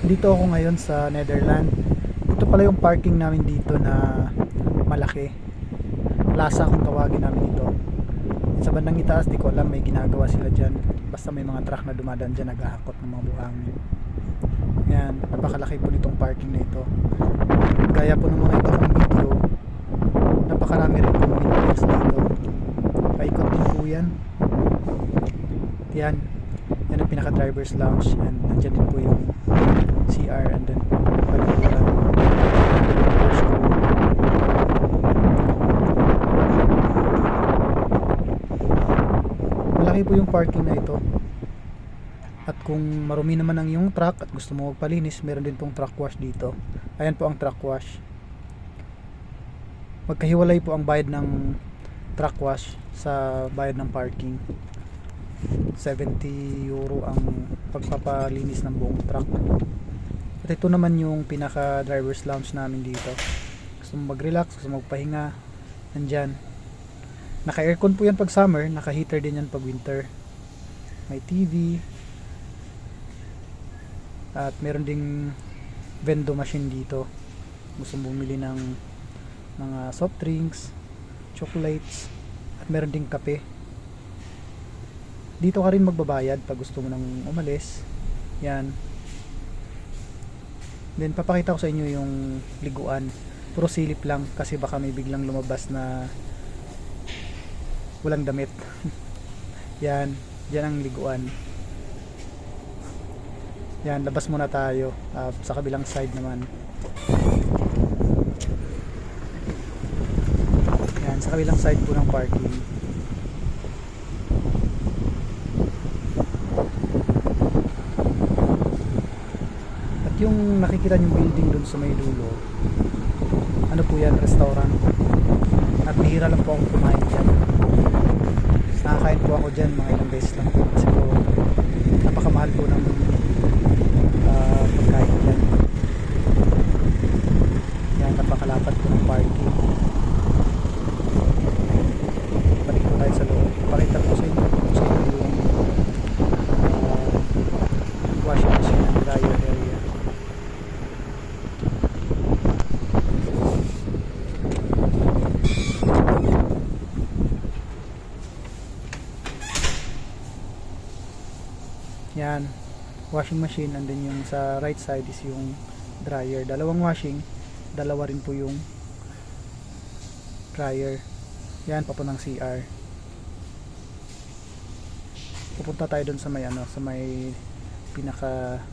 Dito ako ngayon sa Netherlands. Ito pala yung parking namin dito na malaki. Plaza kung tawagin namin ito. Sa bandang itaas, di ko alam, may ginagawa sila dyan. Basta may mga truck na dumadaan dyan, naghahakot ng mga buhangin. Yan, napakalaki po nitong parking na ito. Gaya po ng mga iba kong video, napakarami rin pong windmills dito. Paikot din po yan. Yan, yan ang pinaka driver's lounge. And nandyan din po yung CR and then palikuran. Malaki po yung parking na ito. At kung marumi naman ang yung truck at gusto mo magpalinis, meron din pong truck wash dito. Ayan po ang truck wash. Magkahiwalay po ang bayad ng truck wash sa bayad ng parking. 70 euro ang pagpapalinis ng buong truck. At ito naman yung pinaka driver's lounge namin dito. Gusto mo mag-relax, gusto mo magpahinga, nandyan. Naka-aircon po yan pag summer, naka-heater din yan pag winter. May TV. At meron ding vendo machine dito. Gusto mo bumili ng mga soft drinks, chocolates, at meron ding kape. Dito ka rin magbabayad pag gusto mo nang umalis. Yan. Then papakita ko sa inyo yung liguan. Puro silip lang kasi baka may biglang lumabas na walang damit. Yan, yan ang liguan. Yan, labas muna tayo sa kabilang side naman. Yan, sa kabilang side po ng parking. At yung nakikita yung building dun sa may dulo, ano po yan, restaurant. At bihira lang po akong kumain dyan. Nakakain po ako dyan mga ilang beses lang po kasi po napakamahal po ng pagkain dyan. Yan, napakalapad po ng parking. Balik po tayo sa loob. Pakita po sa inyo yung washing machine and dryer area. Yan, washing machine, and then yung sa right side is yung dryer. Dalawang washing, dalawa rin po yung dryer. Yan, papuntang CR. Pupunta tayo dun sa may sa may pinaka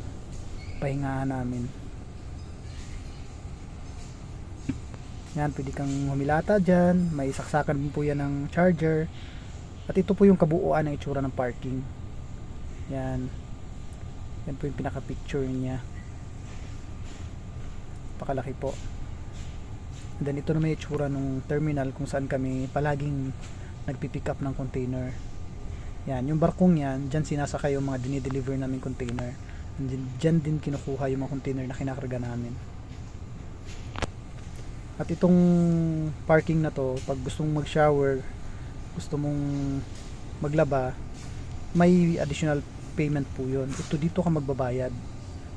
pahingahan namin. Yan, pwede kang humilata dyan. May saksakan din po yan ng charger. At ito po yung kabuuan ng itsura ng parking. Yan. Yan po yung pinaka picture niya. Pakalaki po. And then ito na may itsura ng terminal kung saan kami palaging nagpipick up ng container. Yan, yung barkong yan, dyan sinasakay yung mga dinideliver namin container. And then, dyan din kinukuha yung mga container na kinakarga namin. At itong parking na to, pag gusto mong mag-shower, gusto mong maglaba, may additional payment po yun. Ito dito ka magbabayad.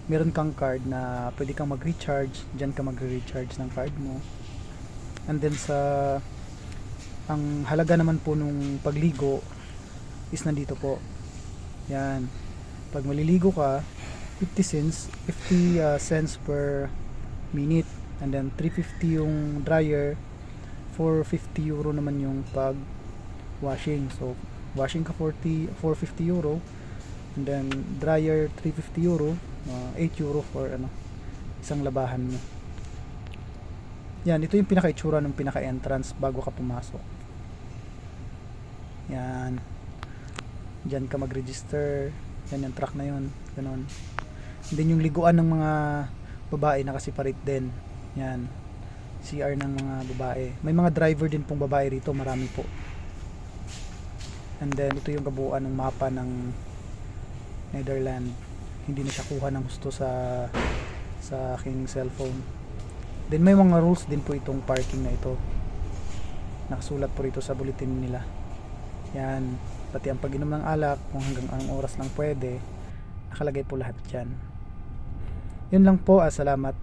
Meron kang card na pwede kang mag-recharge. Diyan ka mag-recharge ng card mo. And then ang halaga naman po nung pagligo is nandito po. Yan. Pag maliligo ka, 50 cents per minute. And then 350 yung dryer, 450 euro naman yung pag washing. So washing ka 450 euro, and then dryer 350 euro, 8 euro for isang labahan mo. Yan, ito yung pinaka-itsura ng pinaka-entrance bago ka pumasok. Yan, dyan ka mag-register. Yan yung truck na yun, ganun. And then yung liguan ng mga babae nakasiparate din. Yan, CR ng mga babae. May mga driver din pong babae rito, marami po. And then ito yung kabuuan ng mapa ng Netherlands. Hindi na siya kuha ng gusto sa aking cellphone. Then may mga rules din po itong parking na ito. Nakasulat po rito sa bulletin nila. Yan, pati ang pag-inom ng alak, kung hanggang anong oras lang pwede, nakalagay po lahat dyan. Yun lang po, salamat.